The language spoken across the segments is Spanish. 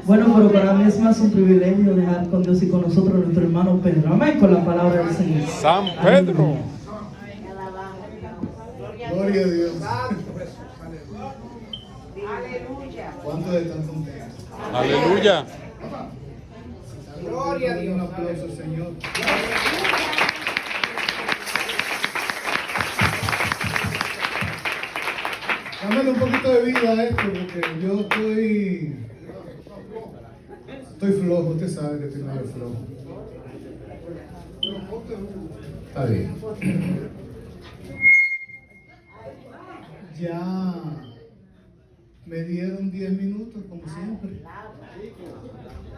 Bueno, pero para mí es más un privilegio dejar con Dios y con nosotros a nuestro hermano Pedro. Amén, con la palabra del Señor. San Pedro. Gloria a Dios. Aleluya. ¿Cuántos están contentos? Aleluya. Gloria a Dios. Un aplauso al Señor. Dámele un poquito de vida a esto, porque yo estoy flojo, usted sabe que estoy medio flojo. Está bien. Ya me dieron 10 minutos, como siempre.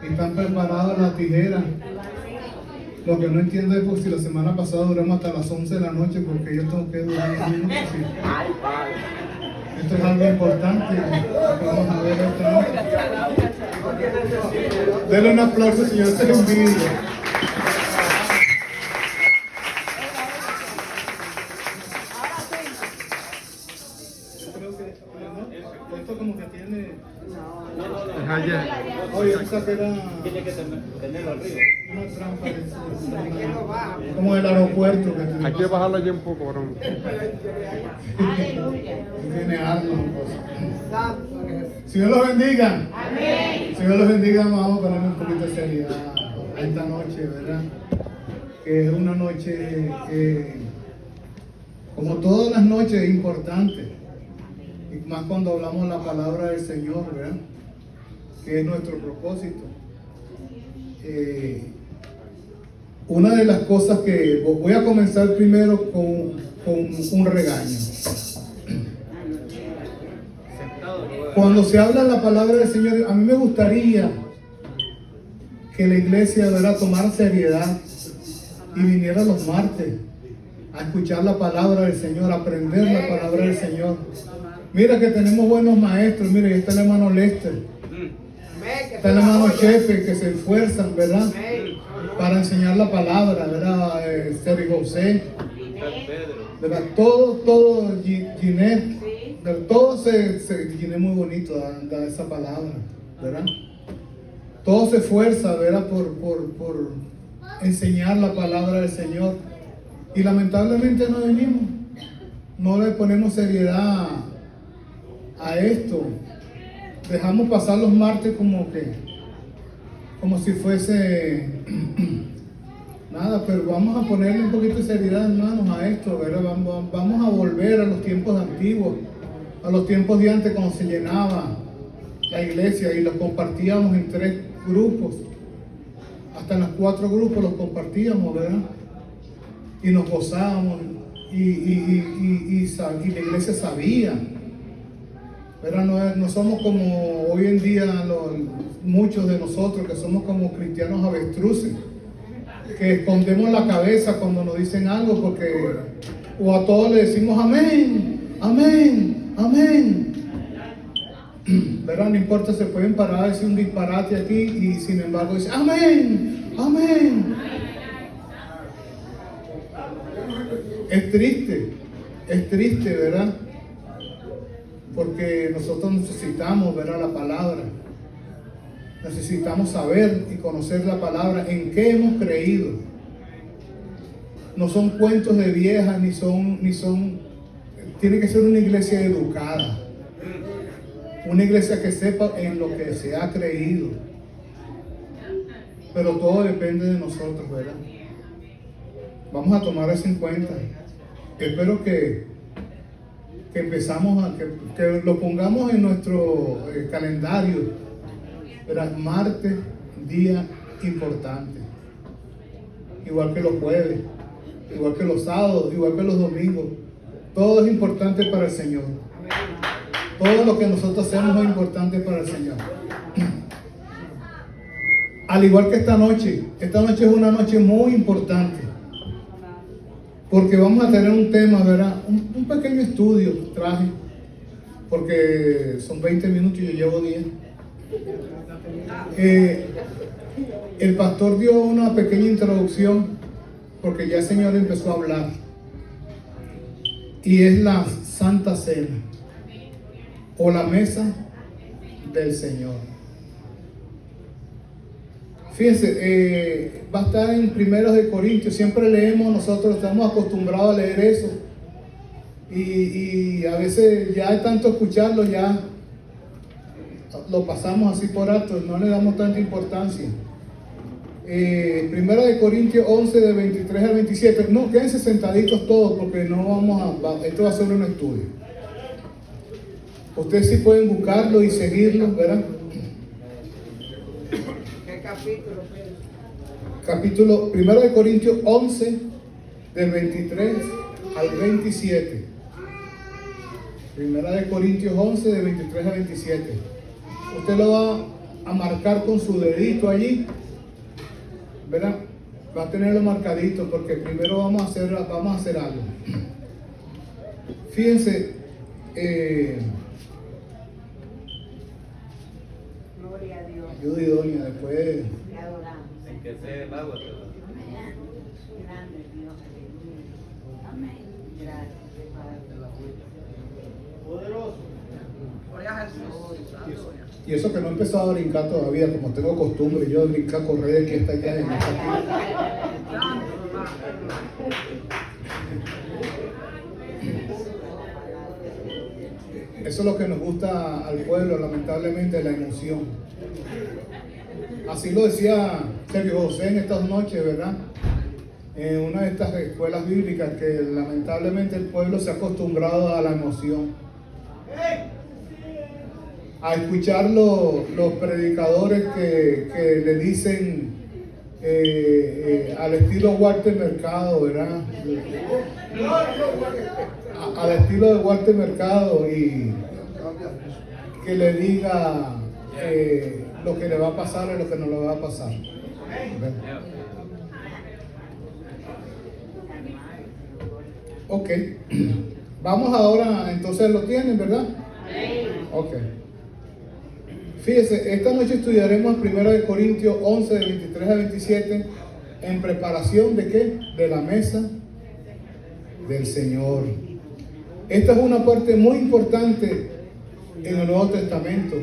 Y están preparadas las tijeras. Lo que no entiendo es por si la semana pasada duramos hasta las 11 de la noche, porque yo tengo que durar 10 minutos. ¿Sí? Esto es algo importante. Vamos a ver esta noche. Denle un aplauso, Señor, se lo envidia. Esto como que tiene... Oye, esa que era... Tiene que tenerlo arriba. Una trampa como el aeropuerto que Hay que bajarlo allí un poco, varón. tiene algo. Señor los bendiga. Señor los bendiga. Vamos a ponerle un poquito de seriedad a esta noche, ¿verdad? Que es una noche que, como todas las noches, es importante. Y más cuando hablamos la palabra del Señor, ¿verdad? Que es nuestro propósito. Una de las cosas que voy a comenzar primero con un regaño. Cuando se habla la palabra del Señor, a mí me gustaría que la iglesia, ¿verdad?, tomara seriedad y viniera los martes a escuchar la palabra del Señor, a aprender la palabra del Señor. Mira que tenemos buenos maestros. Mira, ahí está el hermano Lester, está el hermano Chefe, que se esfuerzan, ¿verdad?, para enseñar la palabra, ¿verdad? Sergio José, ¿verdad? Todo, Ginette, todo Ginette muy bonito, da esa palabra, ¿verdad? Todo se esfuerza, ¿verdad?, por enseñar la palabra del Señor. Y lamentablemente no venimos, no le ponemos seriedad a esto. Dejamos pasar los martes como si fuese nada, pero vamos a ponerle un poquito de seriedad, hermanos, a esto, ¿verdad? Vamos a volver a los tiempos antiguos, a los tiempos de antes, cuando se llenaba la iglesia y los compartíamos en 3 grupos, hasta en los 4 grupos los compartíamos, ¿verdad? Y nos gozábamos y la iglesia sabía, ¿verdad? No somos como hoy en día muchos de nosotros, que somos como cristianos avestruces, que escondemos la cabeza cuando nos dicen algo, porque o a todos le decimos amén, amén, amén, ¿verdad? No importa, se pueden parar a decir un disparate aquí y sin embargo dicen amén, amén. Es triste, ¿verdad? Porque nosotros necesitamos ver la palabra, necesitamos saber y conocer la palabra, en qué hemos creído. No son cuentos de viejas, ni son, tiene que ser una iglesia educada, una iglesia que sepa en lo que se ha creído. Pero todo depende de nosotros, ¿verdad? Vamos a tomar eso en cuenta. Espero que empezamos que lo pongamos en nuestro calendario, ¿verdad? Martes, día importante, igual que los jueves, igual que los sábados, igual que los domingos. Todo es importante para el Señor. Todo lo que nosotros hacemos es importante para el Señor. Al igual que esta noche es una noche muy importante, porque vamos a tener un tema, ¿verdad? Un pequeño estudio traje, porque son 20 minutos y yo llevo 10. El pastor dio una pequeña introducción, porque ya el Señor empezó a hablar, y es la Santa Cena, o la mesa del Señor. Fíjense, va a estar en 1 Corintios, siempre leemos, nosotros estamos acostumbrados a leer eso, y a veces ya de tanto escucharlo ya lo pasamos así por alto, no le damos tanta importancia. 1 Corintios 11 de 23 al 27, no, quédense sentaditos todos porque no esto va a ser un estudio. Ustedes sí pueden buscarlo y seguirlo, ¿verdad? ¿Qué capítulo, Pedro? Capítulo 1 Corintios 11 del 23 al 27. 1 Corintios 11 del 23 al 27. Usted lo va a marcar con su dedito allí, ¿verdad? Va a tenerlo marcadito porque primero vamos a hacer algo. Fíjense, Gloria a Dios. ayuda idónea después. Te adoramos. Hay que hacer el agua. Grande Dios, aleluya. Amén. Gracias, Padre. Poderoso. Gloria a Jesús. Y eso que no he empezado a brincar todavía, como tengo costumbre yo de brincar, correr de aquí hasta allá. Y eso es lo que nos gusta al pueblo, lamentablemente, la emoción. Así lo decía Sergio José en estas noches, ¿verdad? En una de estas escuelas bíblicas, que lamentablemente el pueblo se ha acostumbrado a la emoción. A escuchar los predicadores que le dicen al estilo Walter Mercado, ¿verdad? Al estilo de Walter Mercado, y que le diga lo que le va a pasar y lo que no le va a pasar. ¿Verdad? Ok, vamos ahora, entonces lo tienen, ¿verdad? Ok. Fíjese, esta noche estudiaremos 1 Corintios 11, de 23 a 27, en preparación de ¿qué? De la mesa del Señor. Esta es una parte muy importante en el Nuevo Testamento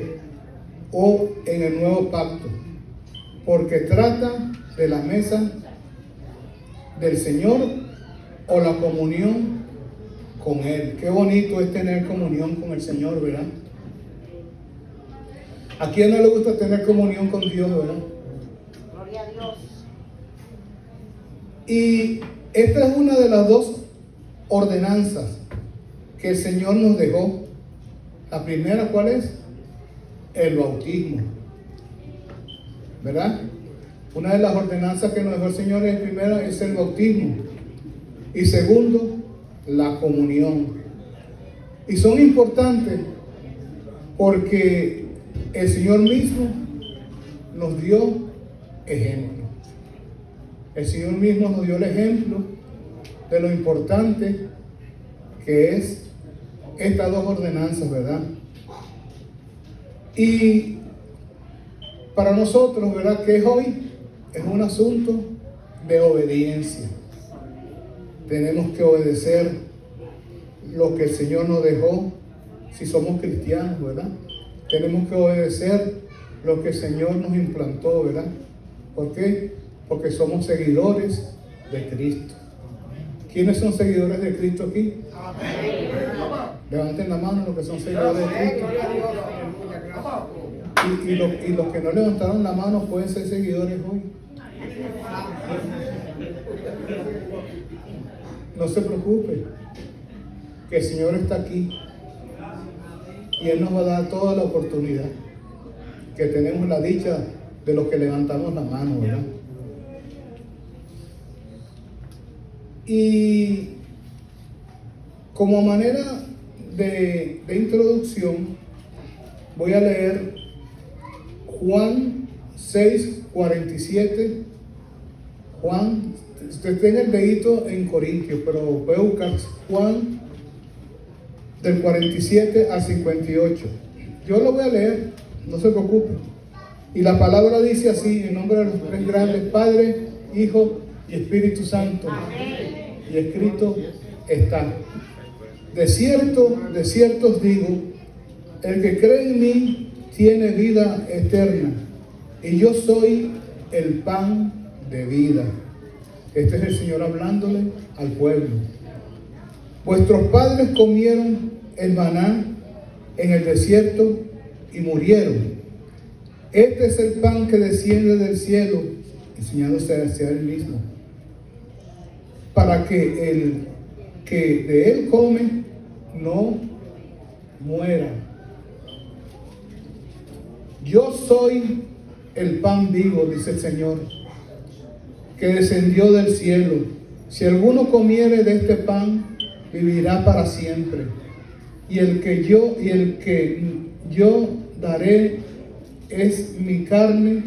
o en el Nuevo Pacto, porque trata de la mesa del Señor o la comunión con Él. Qué bonito es tener comunión con el Señor, ¿verdad? ¿A quién no le gusta tener comunión con Dios, verdad? Gloria a Dios. Y esta es una de las dos ordenanzas que el Señor nos dejó. La primera, ¿cuál es? El bautismo, ¿verdad? Una de las ordenanzas que nos dejó el Señor es primera, es el bautismo. Y segundo, la comunión. Y son importantes porque el Señor mismo nos dio ejemplo. El Señor mismo nos dio el ejemplo de lo importante que es estas dos ordenanzas, ¿verdad? Y para nosotros, ¿verdad? Que es hoy, es un asunto de obediencia. Tenemos que obedecer lo que el Señor nos dejó si somos cristianos, ¿verdad? Tenemos que obedecer lo que el Señor nos implantó, ¿verdad? ¿Por qué? Porque somos seguidores de Cristo. ¿Quiénes son seguidores de Cristo aquí? Levanten la mano los que son seguidores de Cristo. Y los que no levantaron la mano pueden ser seguidores hoy. No se preocupe, que el Señor está aquí y Él nos va a dar toda la oportunidad, que tenemos la dicha de los que levantamos la mano, ¿verdad? Y como manera de introducción, voy a leer Juan 6:47. Juan, usted tiene el dedito en Corintios, pero puede buscar Juan del 47 al 58. Yo lo voy a leer, no se preocupe. Y la palabra dice así, en nombre de los tres grandes, Padre, Hijo y Espíritu Santo. Y escrito está: de cierto os digo, El que cree en mí tiene vida eterna, y yo soy el pan de vida. Este es el Señor hablándole al pueblo. Vuestros padres comieron el maná en el desierto y murieron. Este es el pan que desciende del cielo, enseñándose hacia él mismo, para que el que de él come no muera. Yo soy el pan vivo, dice el Señor, que descendió del cielo. Si alguno comiere de este pan, vivirá para siempre. Y el que yo daré es mi carne,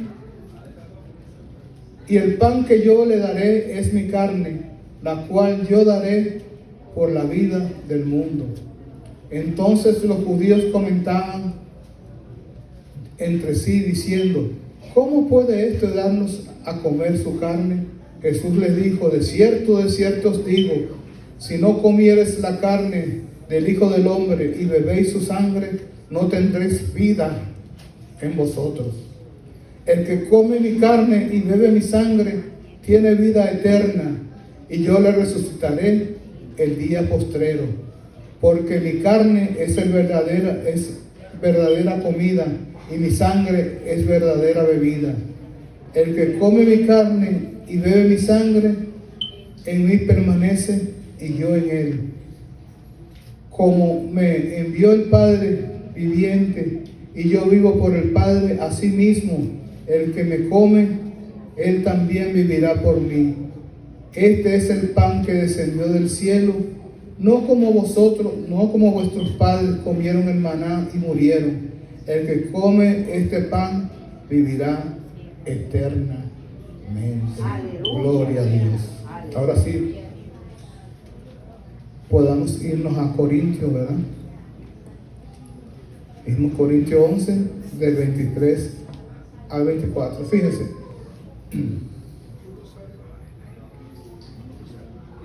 y el pan que yo le daré es mi carne, la cual yo daré por la vida del mundo. Entonces los judíos comentaban entre sí diciendo: ¿cómo puede esto darnos a comer su carne? Jesús les dijo: de cierto os digo, si no comieres la carne del Hijo del Hombre y bebéis su sangre, no tendréis vida en vosotros. El que come mi carne y bebe mi sangre tiene vida eterna, y yo le resucitaré el día postrero, porque mi carne es verdadera comida, y mi sangre es verdadera bebida. El que come mi carne y bebe mi sangre, en mí permanece y yo en él. Como me envió el Padre viviente y yo vivo por el Padre, asimismo el que me come, él también vivirá por mí. Este es el pan que descendió del cielo, no como vuestros padres comieron el maná y murieron. El que come este pan vivirá eternamente. Aleluya. Gloria a Dios. Ahora sí, podamos irnos a Corintios, ¿verdad? Mismo Corintios 11, del 23 al 24. Fíjese.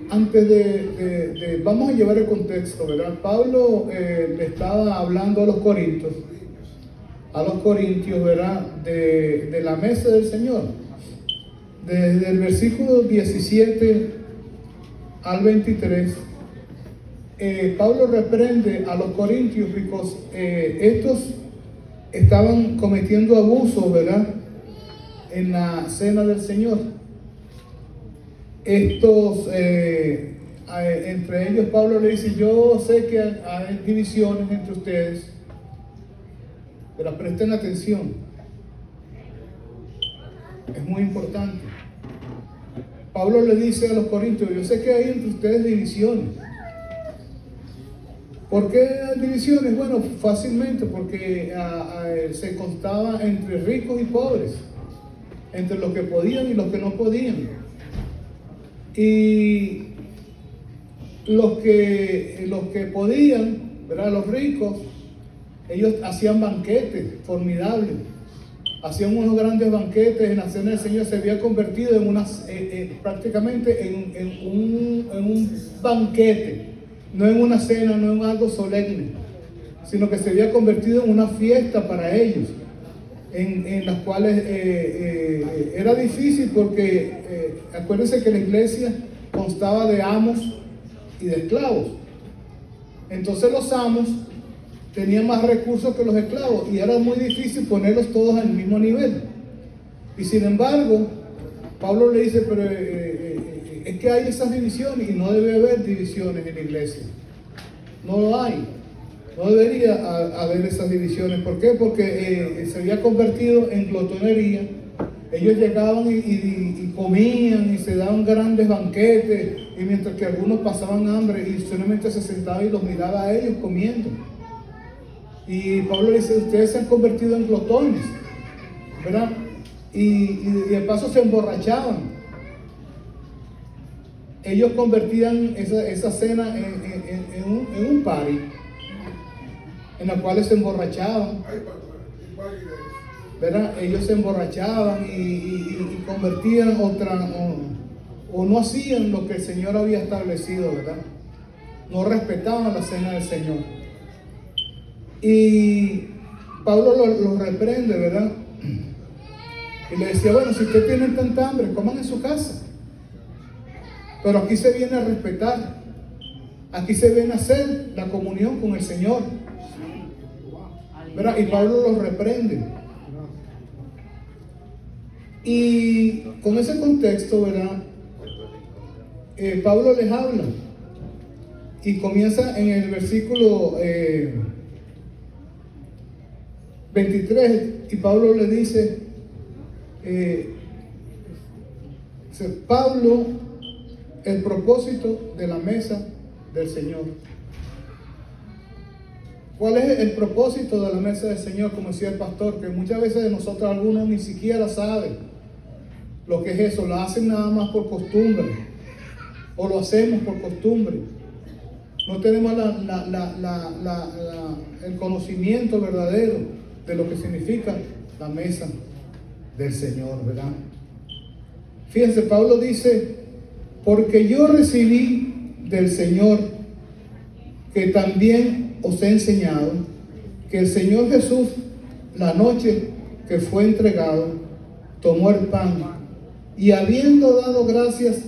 Antes vamos a llevar el contexto, ¿verdad? Pablo le estaba hablando a los corintios, ¿verdad? De la mesa del Señor. Desde el versículo 17 al 23, Pablo reprende a los corintios porque estos estaban cometiendo abusos, ¿verdad?, en la cena del Señor. Entre ellos Pablo le dice: yo sé que hay divisiones entre ustedes, pero presten atención, es muy importante. Pablo le dice a los corintios: yo sé que hay entre ustedes divisiones. ¿Por qué hay divisiones? Bueno, fácilmente porque se constaba entre ricos y pobres, entre los que podían y los que no podían. Y los que podían, ¿verdad?, los ricos, ellos hacían banquetes formidables, hacían unos grandes banquetes en la cena del Señor. Se había convertido en prácticamente en un banquete, no en una cena, no en algo solemne, sino que se había convertido en una fiesta para ellos, en las cuales era difícil porque acuérdense que la iglesia constaba de amos y de esclavos. Entonces los amos tenían más recursos que los esclavos y era muy difícil ponerlos todos al mismo nivel. Y sin embargo, Pablo le dice: pero es que hay esas divisiones, y no debe haber divisiones en la iglesia. No lo hay. No debería haber esas divisiones. ¿Por qué? Porque se había convertido en glotonería. Ellos llegaban y comían y se daban grandes banquetes, y mientras que algunos pasaban hambre y solamente se sentaba y los miraba a ellos comiendo. Y Pablo le dice: ustedes se han convertido en glotones, ¿verdad? Y de paso se emborrachaban. Ellos convertían esa cena en un party, en la cual se emborrachaban, ¿verdad? Ellos se emborrachaban y convertían o no hacían lo que el Señor había establecido, ¿verdad? No respetaban la cena del Señor. Y Pablo lo reprende, ¿verdad? Y le decía, bueno, si ustedes tienen tanta hambre, coman en su casa. Pero aquí se viene a respetar. Aquí se viene a hacer la comunión con el Señor, ¿verdad? Y Pablo los reprende. Y con ese contexto, ¿verdad? Pablo les habla. Y comienza en el versículo 23. Y Pablo le dice, Pablo, el propósito de la mesa del Señor. ¿Cuál es el propósito de la mesa del Señor? Como decía el pastor, que muchas veces de nosotros algunos ni siquiera saben lo que es eso. Lo hacen nada más por costumbre, o lo hacemos por costumbre. No tenemos el conocimiento verdadero de lo que significa la mesa del Señor, ¿verdad? Fíjense, Pablo dice, porque yo recibí del Señor que también os he enseñado, que el Señor Jesús, la noche que fue entregado, tomó el pan y habiendo dado gracias,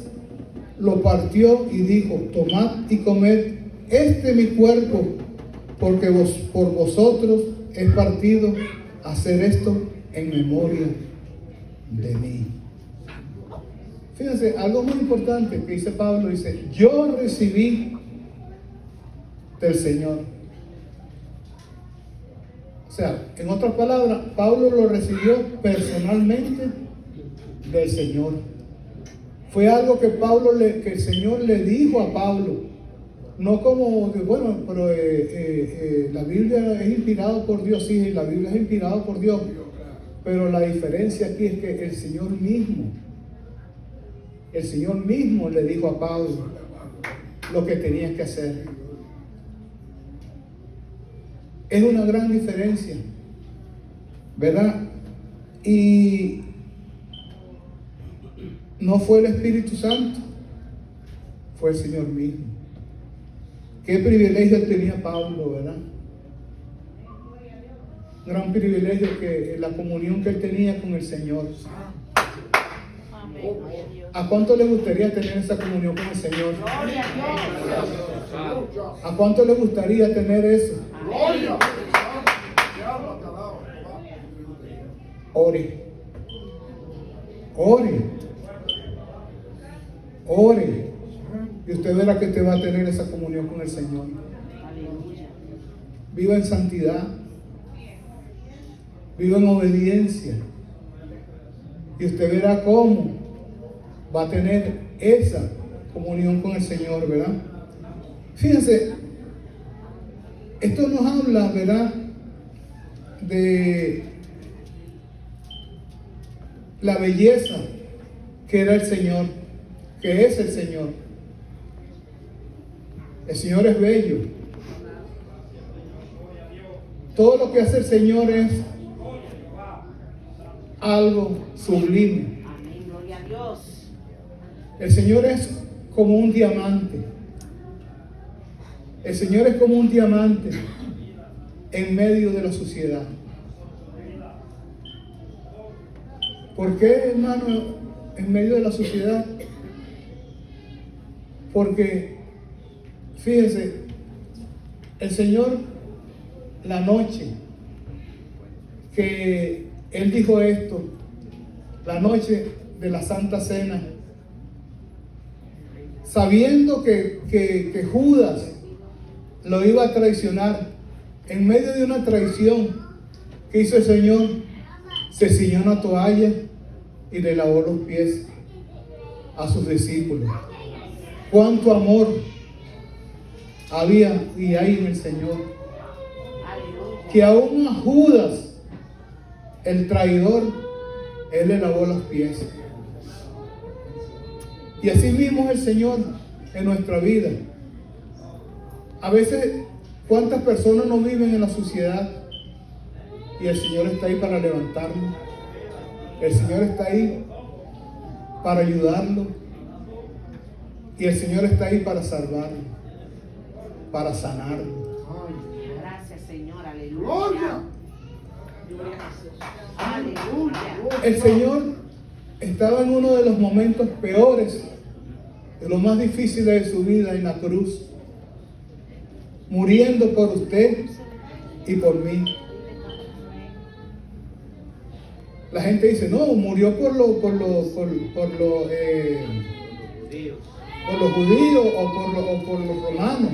lo partió y dijo, tomad y comed, este es mi cuerpo, porque por vosotros he partido, hacer esto en memoria de mí. Fíjense, algo muy importante que dice Pablo, dice, yo recibí del Señor. O sea, en otras palabras, Pablo lo recibió personalmente del Señor. Fue algo que que el Señor le dijo a Pablo. No como, bueno, pero la Biblia es inspirada por Dios, sí, la Biblia es inspirada por Dios. Pero la diferencia aquí es que el Señor mismo le dijo a Pablo lo que tenía que hacer. Es una gran diferencia, ¿verdad? Y no fue el Espíritu Santo, fue el Señor mismo. Qué privilegio tenía Pablo, ¿verdad? Gran privilegio que la comunión que él tenía con el Señor. ¿A cuánto le gustaría tener esa comunión con el Señor? ¿A cuánto le gustaría tener eso? Ore. Y usted verá que te va a tener esa comunión con el Señor. Viva en santidad. Viva en obediencia. Y usted verá cómo va a tener esa comunión con el Señor, ¿verdad? Fíjense, esto nos habla, ¿verdad?, de la belleza que era el Señor, que es el Señor. El Señor es bello. Todo lo que hace el Señor es algo sublime. El Señor es como un diamante. El Señor es como un diamante en medio de la suciedad. ¿Por qué, hermano, en medio de la suciedad? Porque, fíjense, el Señor, la noche que Él dijo esto, la noche de la Santa Cena, sabiendo que Judas lo iba a traicionar, en medio de una traición, ¿qué hizo el Señor? Se ciñó una toalla y le lavó los pies a sus discípulos. Cuánto amor había y hay en el Señor, que aún a Judas, el traidor, Él le lavó los pies. Y así mismo es el Señor en nuestra vida. A veces, ¿cuántas personas no viven en la suciedad? Y el Señor está ahí para levantarlo. El Señor está ahí para ayudarlo. Y el Señor está ahí para salvarlo, para sanarlo. Gracias, Señor, aleluya. El Señor estaba en uno de los momentos peores, de los más difíciles de su vida en la cruz, muriendo por usted y por mí. La gente dice, no, murió por los judíos o por los romanos.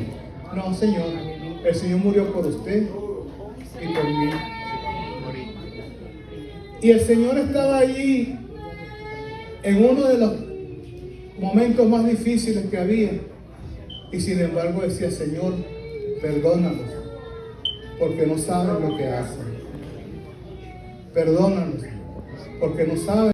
No, Señor, el Señor murió por usted y por mí. Y el Señor estaba allí en uno de los momentos más difíciles que había. Y sin embargo decía, Señor, perdónalos, porque no saben lo que hacen. Perdónalos, porque no saben.